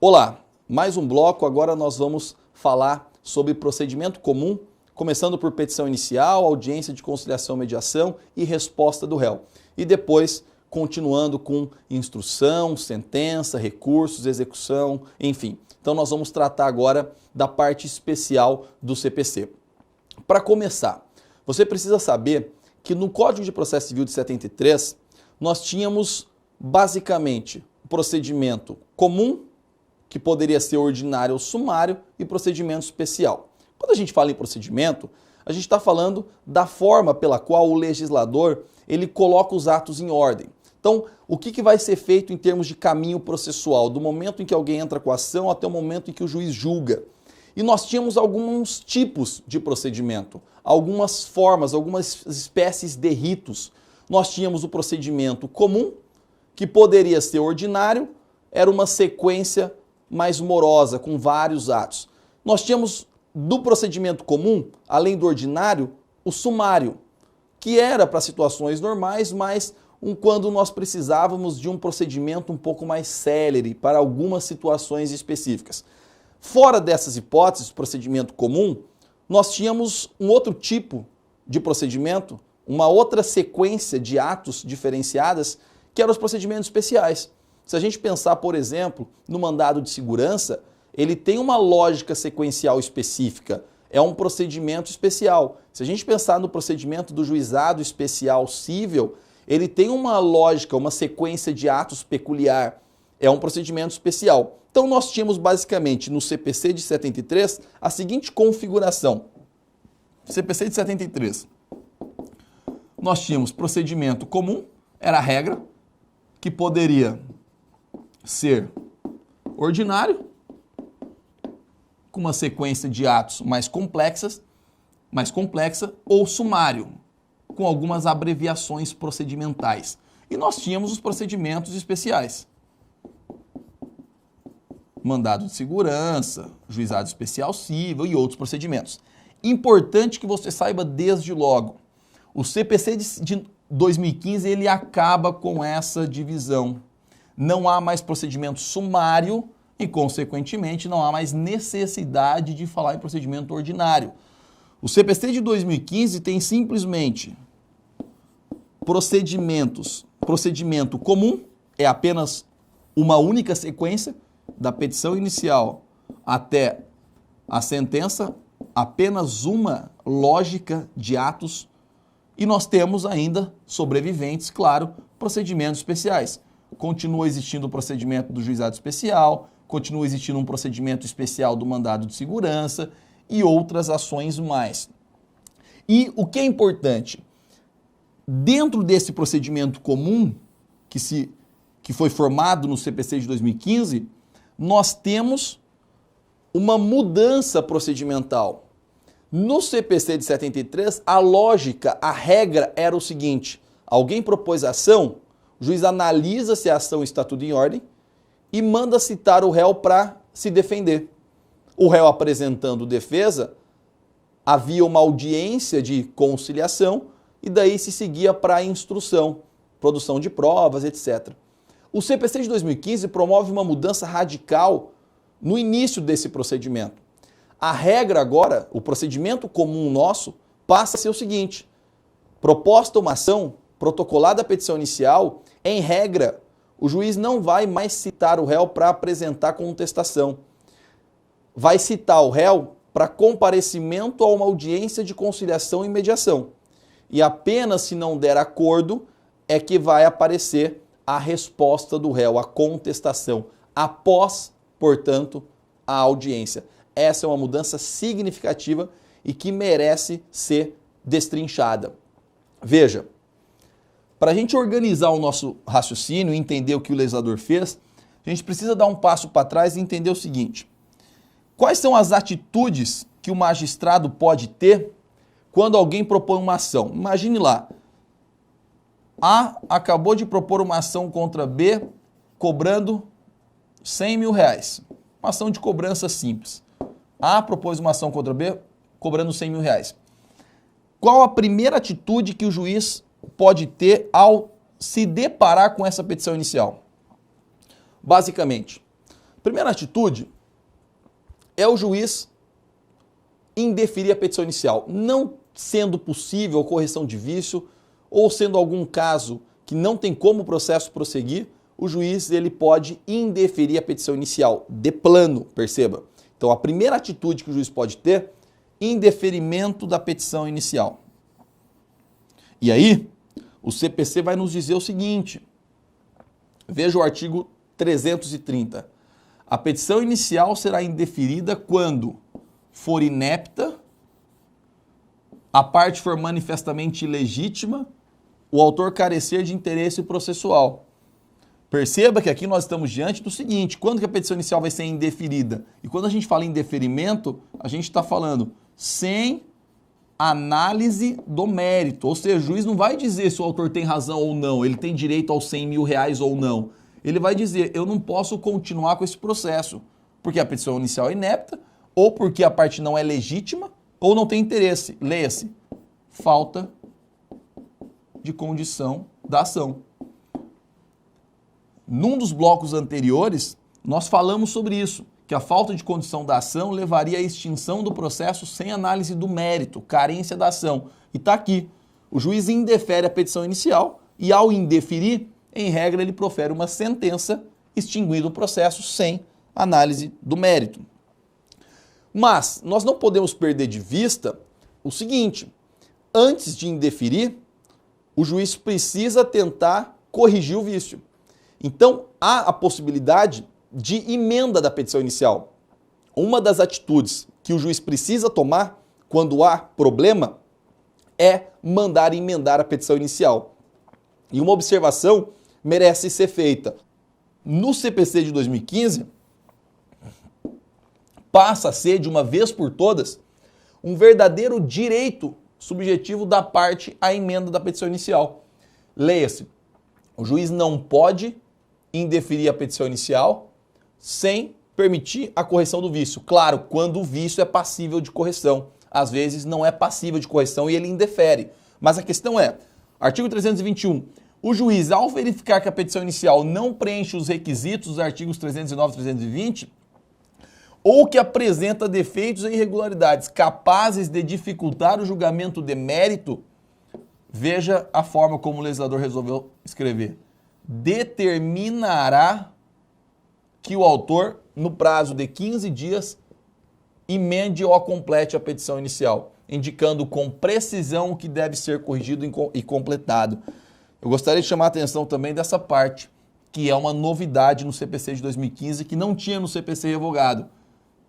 Olá, mais um bloco. Agora nós vamos falar sobre procedimento comum, começando por petição inicial, audiência de conciliação, mediação e resposta do réu. E depois continuando com instrução, sentença, recursos, execução, enfim. Então nós vamos tratar agora da parte especial do CPC. Para começar, você precisa saber que no Código de Processo Civil de 73, nós tínhamos basicamente procedimento comum, que poderia ser ordinário ou sumário, e procedimento especial. Quando a gente fala em procedimento, a gente está falando da forma pela qual o legislador ele coloca os atos em ordem. Então, o que vai ser feito em termos de caminho processual, do momento em que alguém entra com a ação até o momento em que o juiz julga. E nós tínhamos alguns tipos de procedimento, algumas formas, algumas espécies de ritos. Nós tínhamos o procedimento comum, que poderia ser ordinário, era uma sequência mais morosa, com vários atos. Nós tínhamos do procedimento comum, além do ordinário, o sumário, que era para situações normais, mas quando nós precisávamos de um procedimento um pouco mais célere para algumas situações específicas. Fora dessas hipóteses, procedimento comum, nós tínhamos um outro tipo de procedimento, uma outra sequência de atos diferenciadas, que eram os procedimentos especiais. Se a gente pensar, por exemplo, no mandado de segurança, ele tem uma lógica sequencial específica, é um procedimento especial. Se a gente pensar no procedimento do juizado especial cível, ele tem uma lógica, uma sequência de atos peculiar, é um procedimento especial. Então nós tínhamos basicamente no CPC de 73 a seguinte configuração. CPC de 73, nós tínhamos procedimento comum, era a regra, que poderia ser ordinário, com uma sequência de atos mais complexa, ou sumário, com algumas abreviações procedimentais. E nós tínhamos os procedimentos especiais. Mandado de segurança, juizado especial cível e outros procedimentos. Importante que você saiba desde logo, o CPC de 2015 ele acaba com essa divisão. Não há mais procedimento sumário e, consequentemente, não há mais necessidade de falar em procedimento ordinário. O CPC de 2015 tem simplesmente procedimento comum, é apenas uma única sequência, da petição inicial até a sentença, apenas uma lógica de atos, e nós temos ainda sobreviventes, claro, procedimentos especiais. Continua existindo o procedimento do juizado especial, continua existindo um procedimento especial do mandado de segurança e outras ações mais. E o que é importante, dentro desse procedimento comum que foi formado no CPC de 2015, nós temos uma mudança procedimental. No CPC de 73, a lógica, a regra era o seguinte: alguém propôs a ação, o juiz analisa se a ação está tudo em ordem e manda citar o réu para se defender. O réu apresentando defesa, havia uma audiência de conciliação e daí se seguia para a instrução, produção de provas, etc. O CPC de 2015 promove uma mudança radical no início desse procedimento. A regra agora, o procedimento comum nosso, passa a ser o seguinte: proposta uma ação, protocolada a petição inicial, em regra, o juiz não vai mais citar o réu para apresentar contestação. Vai citar o réu para comparecimento a uma audiência de conciliação e mediação. E apenas se não der acordo é que vai aparecer a resposta do réu, a contestação, após, portanto, a audiência. Essa é uma mudança significativa e que merece ser destrinchada. Veja, para a gente organizar o nosso raciocínio e entender o que o legislador fez, a gente precisa dar um passo para trás e entender o seguinte: quais são as atitudes que o magistrado pode ter quando alguém propõe uma ação? Imagine lá, A acabou de propor uma ação contra B cobrando 100 mil reais. Uma ação de cobrança simples. A propôs uma ação contra B cobrando 100 mil reais. Qual a primeira atitude que o juiz pode ter ao se deparar com essa petição inicial? Basicamente, Primeira atitude é o juiz indeferir a petição inicial, não sendo possível correção de vício ou sendo algum caso que não tem como o processo prosseguir, o juiz ele pode indeferir a petição inicial, de plano, perceba. Então a primeira atitude que o juiz pode ter, indeferimento da petição inicial. E aí, o CPC vai nos dizer o seguinte, veja o artigo 330. A petição inicial será indeferida quando for inepta, a parte for manifestamente ilegítima, o autor carecer de interesse processual. Perceba que aqui nós estamos diante do seguinte, quando que a petição inicial vai ser indeferida? E quando a gente fala em indeferimento, a gente está falando sem análise do mérito. Ou seja, o juiz não vai dizer se o autor tem razão ou não, ele tem direito aos 100 mil reais ou não. Ele vai dizer, eu não posso continuar com esse processo, porque a petição inicial é inepta, ou porque a parte não é legítima, ou não tem interesse. Leia-se, falta de condição da ação. Num dos blocos anteriores, nós falamos sobre isso, que a falta de condição da ação levaria à extinção do processo sem análise do mérito, carência da ação. E está aqui, o juiz indefere a petição inicial e ao indeferir, em regra, ele profere uma sentença extinguindo o processo sem análise do mérito. Mas nós não podemos perder de vista o seguinte, antes de indeferir, o juiz precisa tentar corrigir o vício. Então, há a possibilidade de emenda da petição inicial. Uma das atitudes que o juiz precisa tomar quando há problema é mandar emendar a petição inicial. E uma observação merece ser feita. No CPC de 2015, passa a ser, de uma vez por todas, um verdadeiro direito subjetivo da parte à emenda da petição inicial. Leia-se, o juiz não pode indeferir a petição inicial sem permitir a correção do vício. Claro, quando o vício é passível de correção. Às vezes não é passível de correção e ele indefere. Mas a questão é, artigo 321, o juiz, ao verificar que a petição inicial não preenche os requisitos dos artigos 309 e 320, ou que apresenta defeitos e irregularidades capazes de dificultar o julgamento de mérito, veja a forma como o legislador resolveu escrever. Determinará que o autor, no prazo de 15 dias, emende ou complete a petição inicial, indicando com precisão o que deve ser corrigido e completado. Eu gostaria de chamar a atenção também dessa parte, que é uma novidade no CPC de 2015, que não tinha no CPC revogado.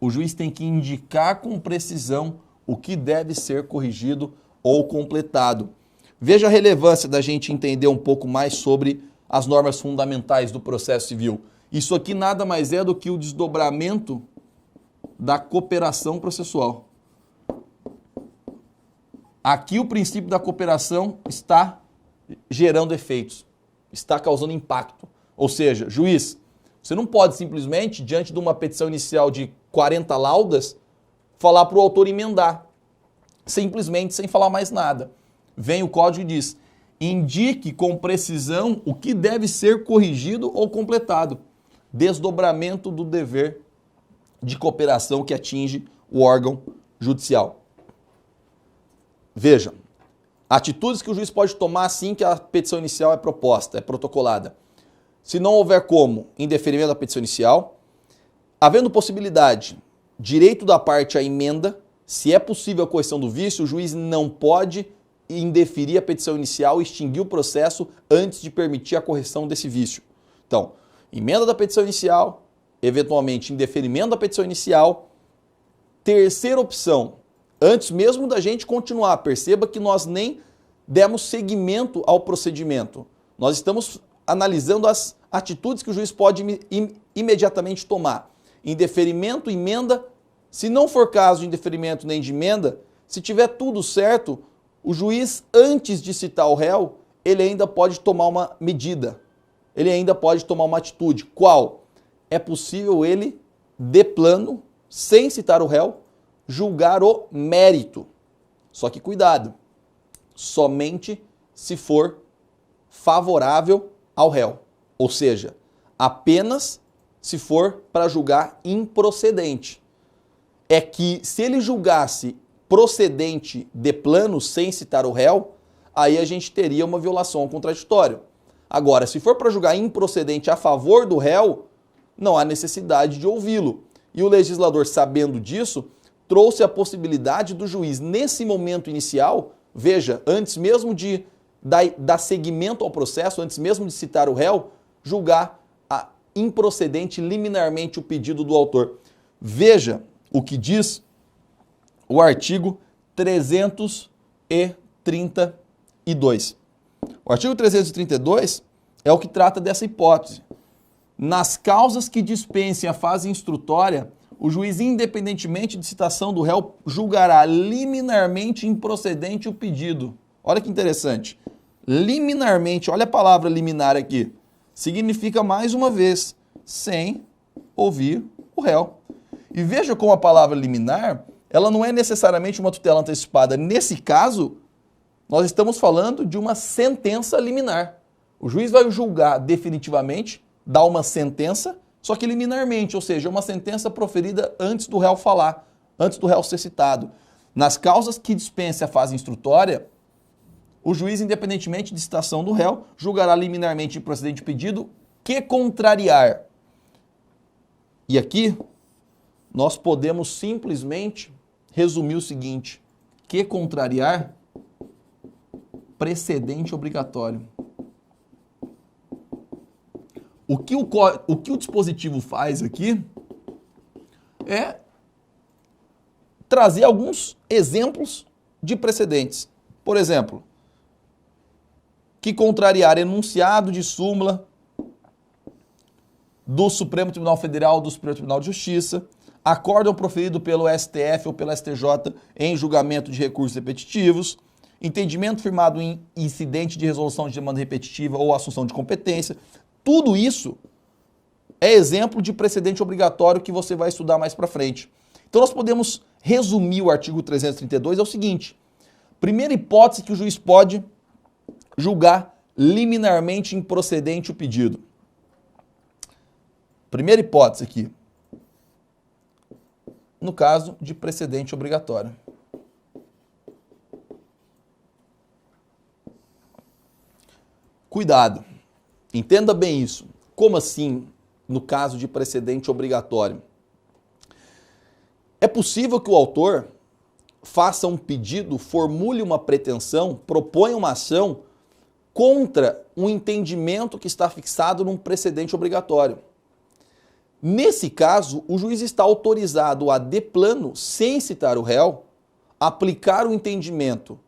O juiz tem que indicar com precisão o que deve ser corrigido ou completado. Veja a relevância da gente entender um pouco mais sobre as normas fundamentais do processo civil. Isso aqui nada mais é do que o desdobramento da cooperação processual. Aqui o princípio da cooperação está gerando efeitos, está causando impacto. Ou seja, juiz, você não pode simplesmente, diante de uma petição inicial de 40 laudas, falar para o autor emendar, simplesmente sem falar mais nada. Vem o código e diz, indique com precisão o que deve ser corrigido ou completado. Desdobramento do dever de cooperação que atinge o órgão judicial. Veja, atitudes que o juiz pode tomar assim que a petição inicial é proposta, é protocolada. Se não houver como indeferimento da petição inicial, havendo possibilidade, direito da parte à emenda, se é possível a correção do vício, o juiz não pode indeferir a petição inicial e extinguir o processo antes de permitir a correção desse vício. Então, emenda da petição inicial, eventualmente indeferimento da petição inicial. Terceira opção, antes mesmo da gente continuar, perceba que nós nem demos seguimento ao procedimento. Nós estamos analisando as atitudes que o juiz pode imediatamente tomar. Indeferimento, emenda. Se não for caso de indeferimento nem de emenda, se tiver tudo certo, o juiz, antes de citar o réu, ele ainda pode tomar uma medida. Ele ainda pode tomar uma atitude. Qual? É possível ele, de plano, sem citar o réu, julgar o mérito. Só que cuidado, somente se for favorável ao réu. Ou seja, apenas se for para julgar improcedente. É que se ele julgasse procedente de plano sem citar o réu, aí a gente teria uma violação ao contraditório. Agora, se for para julgar improcedente a favor do réu, não há necessidade de ouvi-lo. E o legislador, sabendo disso, trouxe a possibilidade do juiz, nesse momento inicial, veja, antes mesmo de dar seguimento ao processo, antes mesmo de citar o réu, julgar improcedente liminarmente o pedido do autor. Veja o que diz o artigo 332. O artigo 332 é o que trata dessa hipótese. Nas causas que dispensem a fase instrutória, o juiz, independentemente de citação do réu, julgará liminarmente improcedente o pedido. Olha que interessante. Liminarmente, olha a palavra liminar aqui. Significa, mais uma vez, sem ouvir o réu. E veja como a palavra liminar, ela não é necessariamente uma tutela antecipada. Nesse caso, nós estamos falando de uma sentença liminar. O juiz vai julgar definitivamente, dar uma sentença, só que liminarmente, ou seja, uma sentença proferida antes do réu falar, antes do réu ser citado. Nas causas que dispensem a fase instrutória, o juiz, independentemente de citação do réu, julgará liminarmente improcedente o pedido que contrariar. E aqui, nós podemos simplesmente resumir o seguinte: que contrariar precedente obrigatório. O que o dispositivo faz aqui é trazer alguns exemplos de precedentes. Por exemplo, que contrariar enunciado de súmula do Supremo Tribunal Federal, do Supremo Tribunal de Justiça, acórdão proferido pelo STF ou pelo STJ em julgamento de recursos repetitivos, entendimento firmado em incidente de resolução de demanda repetitiva ou assunção de competência. Tudo isso é exemplo de precedente obrigatório que você vai estudar mais para frente. Então nós podemos resumir o artigo 332 é o seguinte: primeira hipótese que o juiz pode julgar liminarmente improcedente o pedido. Primeira hipótese aqui, no caso de precedente obrigatório. Cuidado, entenda bem isso. Como assim, no caso de precedente obrigatório? É possível que o autor faça um pedido, formule uma pretensão, proponha uma ação contra um entendimento que está fixado num precedente obrigatório. Nesse caso, o juiz está autorizado a, de plano, sem citar o réu, aplicar o entendimento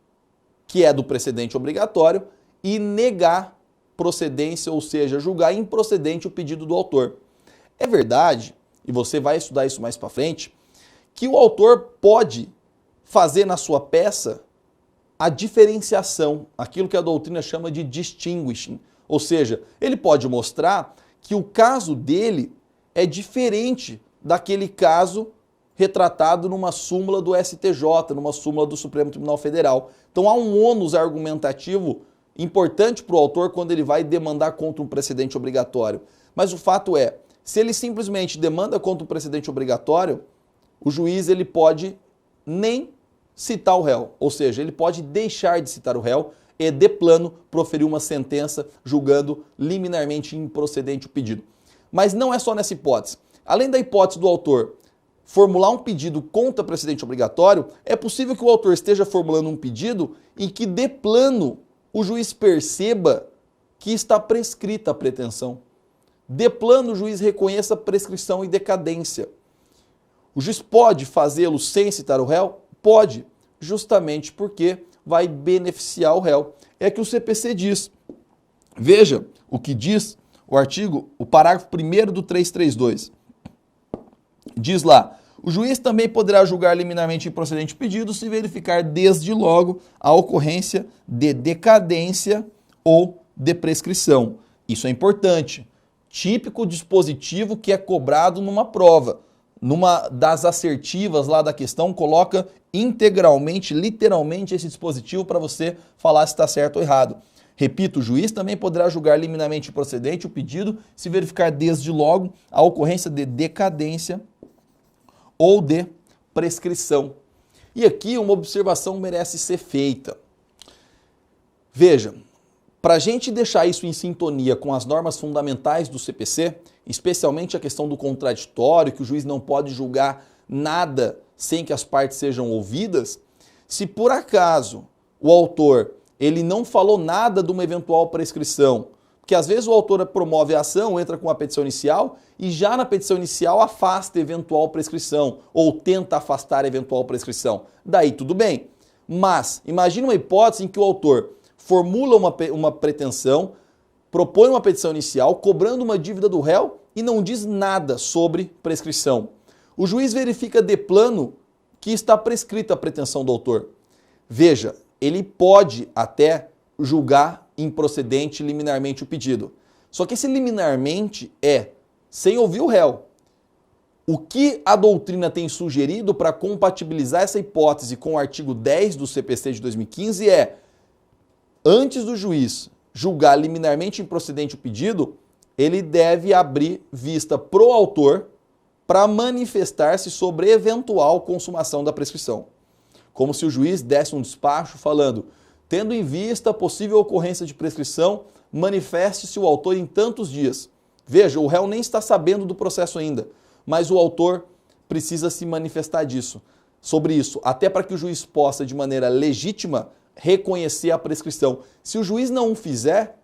que é do precedente obrigatório e negar procedência, ou seja, julgar improcedente o pedido do autor. É verdade, e você vai estudar isso mais para frente, que o autor pode fazer na sua peça a diferenciação, aquilo que a doutrina chama de distinguishing. Ou seja, ele pode mostrar que o caso dele é diferente daquele caso retratado numa súmula do STJ, numa súmula do Supremo Tribunal Federal. Então há um ônus argumentativo importante para o autor quando ele vai demandar contra um precedente obrigatório. Mas o fato é, se ele simplesmente demanda contra um precedente obrigatório, o juiz ele pode nem citar o réu, ou seja, ele pode deixar de citar o réu e, de plano, proferir uma sentença julgando liminarmente improcedente o pedido. Mas não é só nessa hipótese. Além da hipótese do autor formular um pedido contra precedente obrigatório, é possível que o autor esteja formulando um pedido em que, de plano, o juiz perceba que está prescrita a pretensão. De plano, o juiz reconheça prescrição e decadência. O juiz pode fazê-lo sem citar o réu? Pode, justamente porque vai beneficiar o réu. É que o CPC diz. Veja o que diz o artigo, o parágrafo 1º do 332. Diz lá: o juiz também poderá julgar liminarmente improcedente o pedido se verificar desde logo a ocorrência de decadência ou de prescrição. Isso é importante. Típico dispositivo que é cobrado numa prova. Numa das assertivas lá da questão, coloca integralmente, literalmente, esse dispositivo para você falar se está certo ou errado. Repito, o juiz também poderá julgar liminarmente improcedente o pedido se verificar desde logo a ocorrência de decadência ou de prescrição. E aqui uma observação merece ser feita. Veja, para a gente deixar isso em sintonia com as normas fundamentais do CPC, especialmente a questão do contraditório, que o juiz não pode julgar nada sem que as partes sejam ouvidas, se por acaso o autor ele não falou nada de uma eventual prescrição, porque às vezes o autor promove a ação, entra com a petição inicial e já na petição inicial afasta eventual prescrição ou tenta afastar eventual prescrição. Daí tudo bem. Mas imagine uma hipótese em que o autor formula uma pretensão, propõe uma petição inicial, cobrando uma dívida do réu e não diz nada sobre prescrição. O juiz verifica de plano que está prescrita a pretensão do autor. Veja, ele pode até julgar improcedente liminarmente o pedido. Só que esse liminarmente é sem ouvir o réu. O que a doutrina tem sugerido para compatibilizar essa hipótese com o artigo 10 do CPC de 2015 é, antes do juiz julgar liminarmente improcedente o pedido, ele deve abrir vista pro autor para manifestar-se sobre eventual consumação da prescrição. Como se o juiz desse um despacho falando, tendo em vista a possível ocorrência de prescrição, manifeste-se o autor em tantos dias. Veja, o réu nem está sabendo do processo ainda, mas o autor precisa se manifestar sobre isso, até para que o juiz possa, de maneira legítima, reconhecer a prescrição. Se o juiz não o fizer,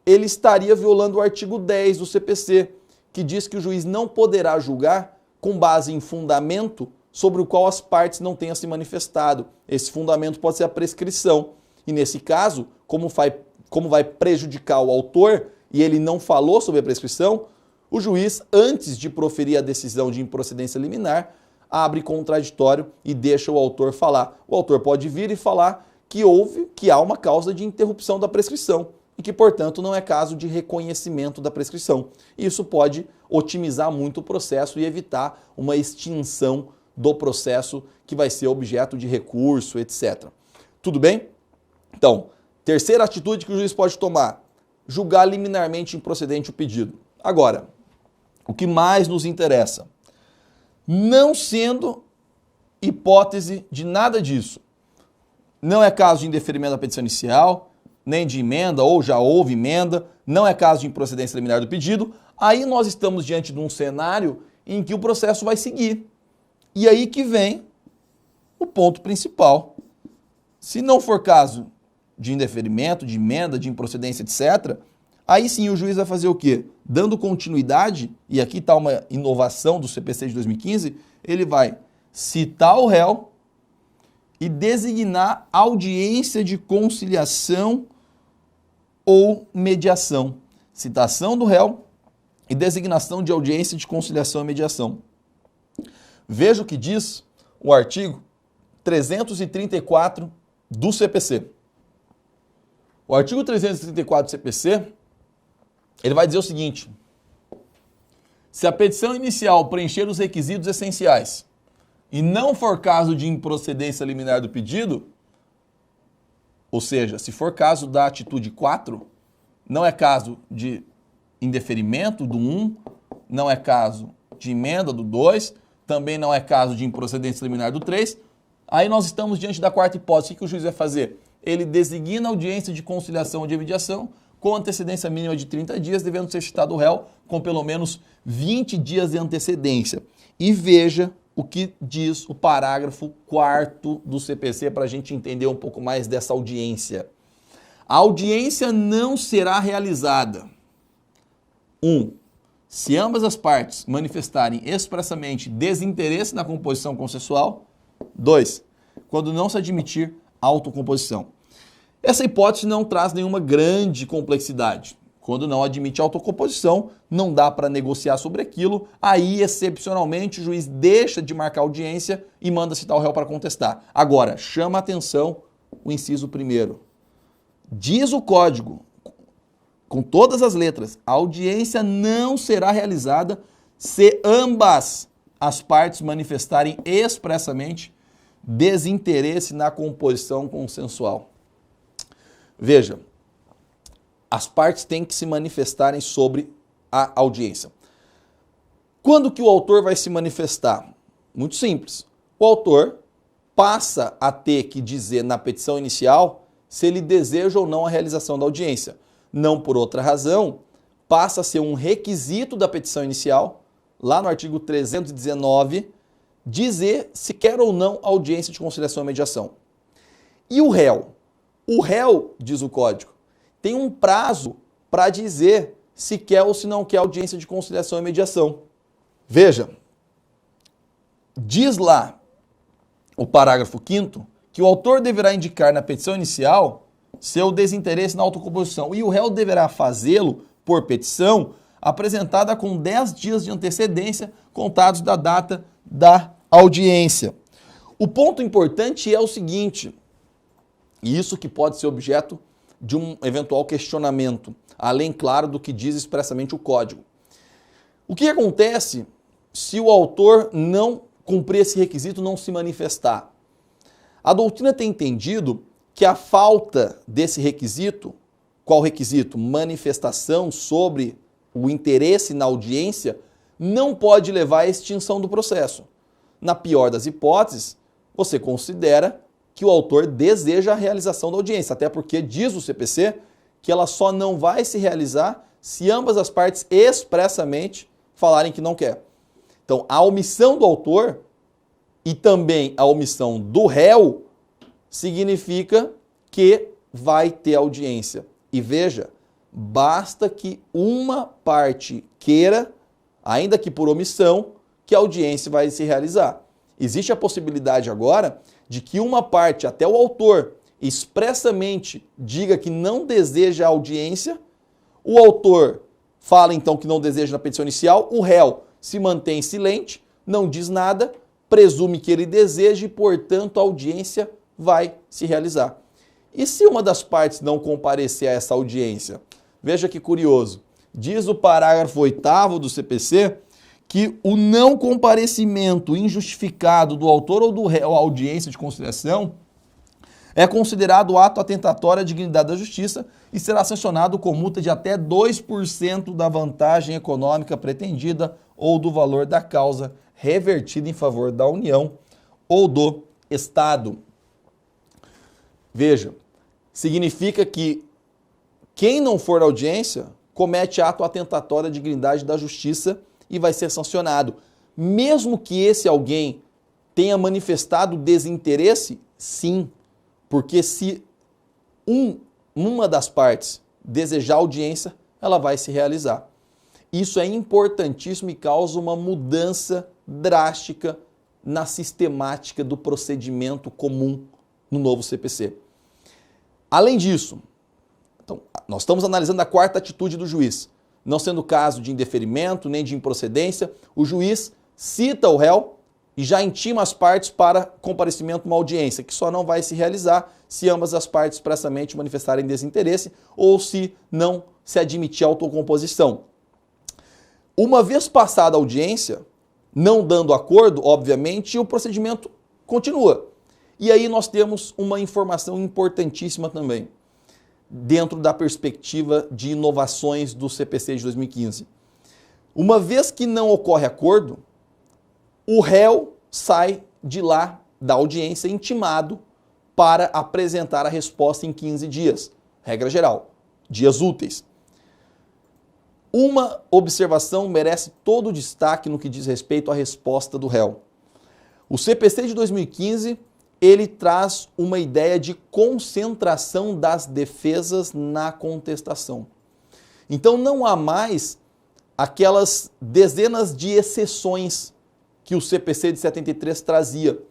ele estaria violando o artigo 10 do CPC, que diz que o juiz não poderá julgar com base em fundamento sobre o qual as partes não tenham se manifestado. Esse fundamento pode ser a prescrição. E nesse caso, como vai prejudicar o autor e ele não falou sobre a prescrição, o juiz, antes de proferir a decisão de improcedência liminar, abre contraditório e deixa o autor falar. O autor pode vir e falar que há uma causa de interrupção da prescrição e que, portanto, não é caso de reconhecimento da prescrição. Isso pode otimizar muito o processo e evitar uma extinção do processo que vai ser objeto de recurso, etc. Tudo bem? Então, terceira atitude que o juiz pode tomar, julgar liminarmente improcedente o pedido. Agora, o que mais nos interessa, não sendo hipótese de nada disso, não é caso de indeferimento da petição inicial, nem de emenda, ou já houve emenda, não é caso de improcedência liminar do pedido, aí nós estamos diante de um cenário em que o processo vai seguir. E aí que vem o ponto principal. Se não for caso de indeferimento, de emenda, de improcedência, etc., aí sim o juiz vai fazer o quê? Dando continuidade, e aqui está uma inovação do CPC de 2015, ele vai citar o réu e designar audiência de conciliação ou mediação. Citação do réu e designação de audiência de conciliação e mediação. Veja o que diz o artigo 334 do CPC. O artigo 334 do CPC, ele vai dizer o seguinte: se a petição inicial preencher os requisitos essenciais e não for caso de improcedência liminar do pedido, ou seja, se for caso da atitude 4, não é caso de indeferimento do 1, não é caso de emenda do 2, também não é caso de improcedência liminar do 3, aí nós estamos diante da quarta hipótese. O que o juiz vai fazer? Ele designa audiência de conciliação ou de mediação com antecedência mínima de 30 dias, devendo ser citado o réu com pelo menos 20 dias de antecedência. E veja o que diz o parágrafo 4º do CPC para a gente entender um pouco mais dessa audiência. A audiência não será realizada. 1. Se ambas as partes manifestarem expressamente desinteresse na composição consensual. 2. Quando não se admitir autocomposição. Essa hipótese não traz nenhuma grande complexidade. Quando não admite autocomposição, não dá para negociar sobre aquilo, aí, excepcionalmente, o juiz deixa de marcar audiência e manda citar o réu para contestar. Agora, chama a atenção o inciso 1º. Diz o código, com todas as letras, a audiência não será realizada se ambas as partes manifestarem expressamente desinteresse na composição consensual. Veja, as partes têm que se manifestarem sobre a audiência. Quando que o autor vai se manifestar? Muito simples. O autor passa a ter que dizer na petição inicial se ele deseja ou não a realização da audiência. Não por outra razão, passa a ser um requisito da petição inicial, lá no artigo 319, dizer se quer ou não audiência de conciliação e mediação. E o réu? O réu, diz o Código, tem um prazo para dizer se quer ou se não quer audiência de conciliação e mediação. Veja, diz lá o parágrafo 5º que o autor deverá indicar na petição inicial seu desinteresse na autocomposição e o réu deverá fazê-lo por petição apresentada com 10 dias de antecedência contados da data da audiência. O ponto importante é o seguinte, e isso que pode ser objeto de um eventual questionamento, além, claro, do que diz expressamente o Código. O que acontece se o autor não cumprir esse requisito, não se manifestar? A doutrina tem entendido que a falta desse requisito, qual requisito? Manifestação sobre o interesse na audiência, não pode levar à extinção do processo. Na pior das hipóteses, você considera que o autor deseja a realização da audiência, até porque diz o CPC que ela só não vai se realizar se ambas as partes expressamente falarem que não quer. Então, a omissão do autor e também a omissão do réu significa que vai ter audiência. E veja, basta que uma parte queira, ainda que por omissão, que a audiência vai se realizar. Existe a possibilidade agora de que uma parte, até o autor, expressamente diga que não deseja a audiência, o autor fala então que não deseja na petição inicial, o réu se mantém silente, não diz nada, presume que ele deseja e, portanto, a audiência vai se realizar. E se uma das partes não comparecer a essa audiência? Veja que curioso. Diz o parágrafo 8º do CPC que o não comparecimento injustificado do autor ou do réu à audiência de conciliação é considerado ato atentatório à dignidade da justiça e será sancionado com multa de até 2% da vantagem econômica pretendida ou do valor da causa revertida em favor da União ou do Estado. Veja, significa que quem não for à audiência comete ato atentatório à dignidade da justiça e vai ser sancionado. Mesmo que esse alguém tenha manifestado desinteresse, sim, porque se uma das partes desejar audiência, ela vai se realizar. Isso é importantíssimo e causa uma mudança drástica na sistemática do procedimento comum no novo CPC. Além disso, então, nós estamos analisando a quarta atitude do juiz. Não sendo caso de indeferimento nem de improcedência, o juiz cita o réu e já intima as partes para comparecimento numa audiência, que só não vai se realizar se ambas as partes expressamente manifestarem desinteresse ou se não se admitir a autocomposição. Uma vez passada a audiência, não dando acordo, obviamente, o procedimento continua. E aí nós temos uma informação importantíssima também, dentro da perspectiva de inovações do CPC de 2015. Uma vez que não ocorre acordo, o réu sai de lá da audiência intimado para apresentar a resposta em 15 dias. Regra geral, dias úteis. Uma observação merece todo o destaque no que diz respeito à resposta do réu. O CPC de 2015, ele traz uma ideia de concentração das defesas na contestação. Então não há mais aquelas dezenas de exceções que o CPC de 73 trazia.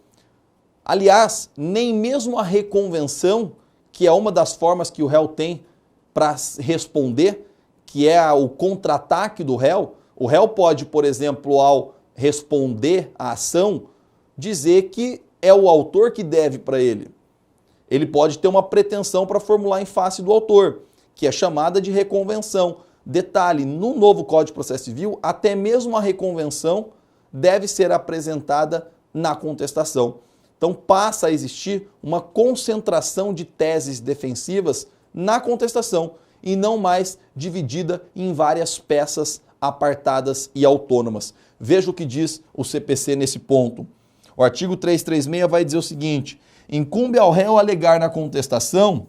Aliás, nem mesmo a reconvenção, que é uma das formas que o réu tem para responder, que é o contra-ataque do réu, o réu pode, por exemplo, ao responder à ação, dizer que é o autor que deve para ele. Ele pode ter uma pretensão para formular em face do autor, que é chamada de reconvenção. Detalhe, no novo Código de Processo Civil, até mesmo a reconvenção deve ser apresentada na contestação. Então passa a existir uma concentração de teses defensivas na contestação. e não mais dividida em várias peças apartadas e autônomas. Veja o que diz o CPC nesse ponto. O artigo 336 vai dizer o seguinte: incumbe ao réu alegar na contestação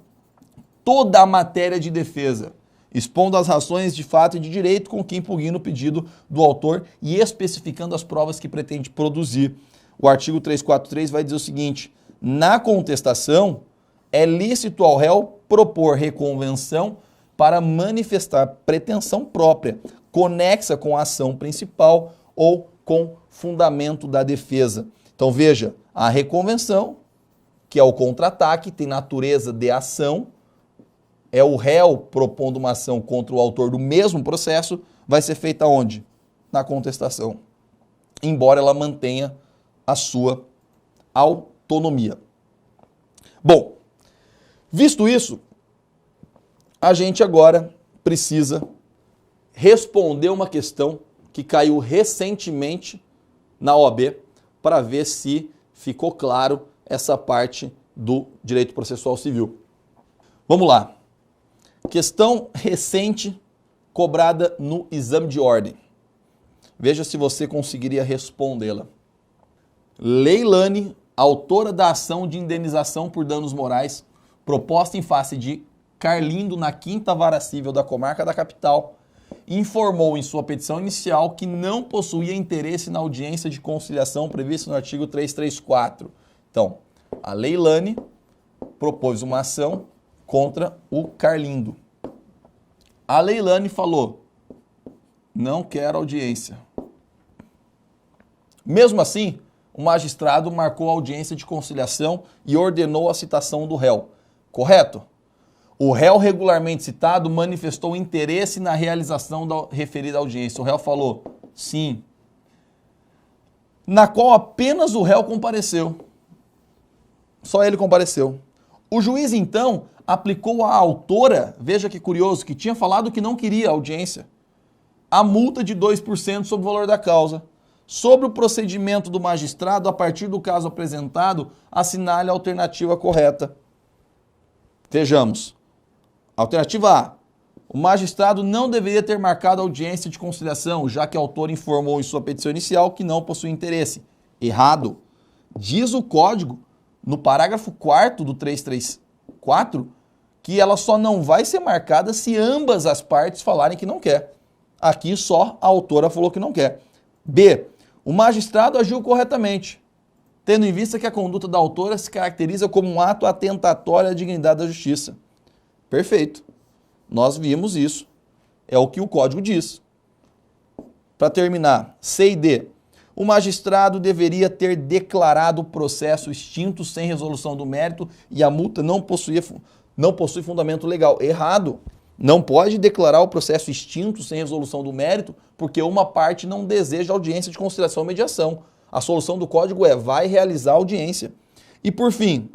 toda a matéria de defesa, expondo as razões de fato e de direito com que impugna o pedido do autor e especificando as provas que pretende produzir. O artigo 343 vai dizer o seguinte: na contestação, é lícito ao réu propor reconvenção para manifestar pretensão própria, conexa com a ação principal ou com fundamento da defesa. Então veja, a reconvenção, que é o contra-ataque, tem natureza de ação, é o réu propondo uma ação contra o autor do mesmo processo, vai ser feita onde? Na contestação, embora ela mantenha a sua autonomia. Bom, visto isso, a gente agora precisa responder uma questão que caiu recentemente na OAB para ver se ficou claro essa parte do direito processual civil. Vamos lá. Questão recente cobrada no exame de ordem. Veja se você conseguiria respondê-la. Leilane, autora da ação de indenização por danos morais proposta em face de Carlindo na 5ª Vara Civil da Comarca da Capital, informou em sua petição inicial que não possuía interesse na audiência de conciliação prevista no artigo 334. Então, a Leilane propôs uma ação contra o Carlindo. A Leilane falou: não quero audiência. Mesmo assim, o magistrado marcou a audiência de conciliação e ordenou a citação do réu. Correto? O réu regularmente citado manifestou interesse na realização da referida audiência. O réu falou sim, na qual apenas o réu compareceu. Só ele compareceu. O juiz, então, aplicou à autora, veja que curioso, que tinha falado que não queria audiência, a multa de 2% sobre o valor da causa. Sobre o procedimento do magistrado, a partir do caso apresentado, assinale a alternativa correta. Vejamos. Alternativa A. O magistrado não deveria ter marcado audiência de conciliação, já que o autor informou em sua petição inicial que não possui interesse. Errado. Diz o código, no parágrafo 4º do 334, que ela só não vai ser marcada se ambas as partes falarem que não quer. Aqui só a autora falou que não quer. B. O magistrado agiu corretamente, tendo em vista que a conduta da autora se caracteriza como um ato atentatório à dignidade da justiça. Perfeito. Nós vimos isso. É o que o código diz. Para terminar, C e D. O magistrado deveria ter declarado o processo extinto sem resolução do mérito e a multa não possui fundamento legal. Errado. Não pode declarar o processo extinto sem resolução do mérito porque uma parte não deseja audiência de conciliação ou mediação. A solução do código é: vai realizar a audiência. E por fim,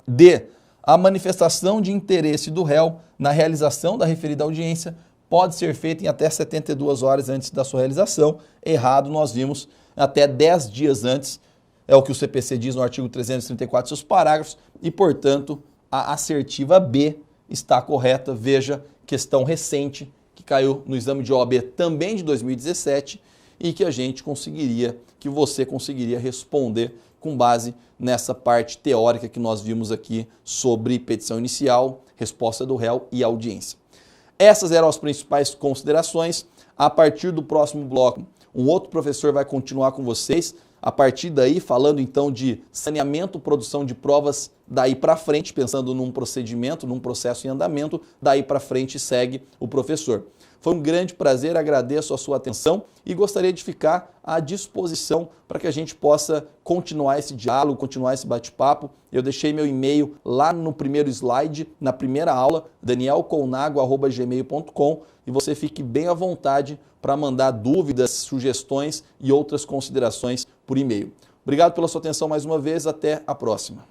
D. A manifestação de interesse do réu na realização da referida audiência pode ser feita em até 72 horas antes da sua realização. Errado, nós vimos até 10 dias antes, é o que o CPC diz no artigo 334, seus parágrafos, e, portanto, a assertiva B está correta. Veja, questão recente que caiu no exame de OAB também de 2017 e que que você conseguiria responder com base nessa parte teórica que nós vimos aqui sobre petição inicial, resposta do réu e audiência. Essas eram as principais considerações. A partir do próximo bloco, um outro professor vai continuar com vocês, a partir daí falando então de saneamento, produção de provas, daí para frente, pensando num procedimento, num processo em andamento, daí para frente segue o professor. Foi um grande prazer, agradeço a sua atenção e gostaria de ficar à disposição para que a gente possa continuar esse diálogo, continuar esse bate-papo. Eu deixei meu e-mail lá no primeiro slide, na primeira aula, danielcolnago@gmail.com, e você fique bem à vontade para mandar dúvidas, sugestões e outras considerações por e-mail. Obrigado pela sua atenção mais uma vez, até a próxima.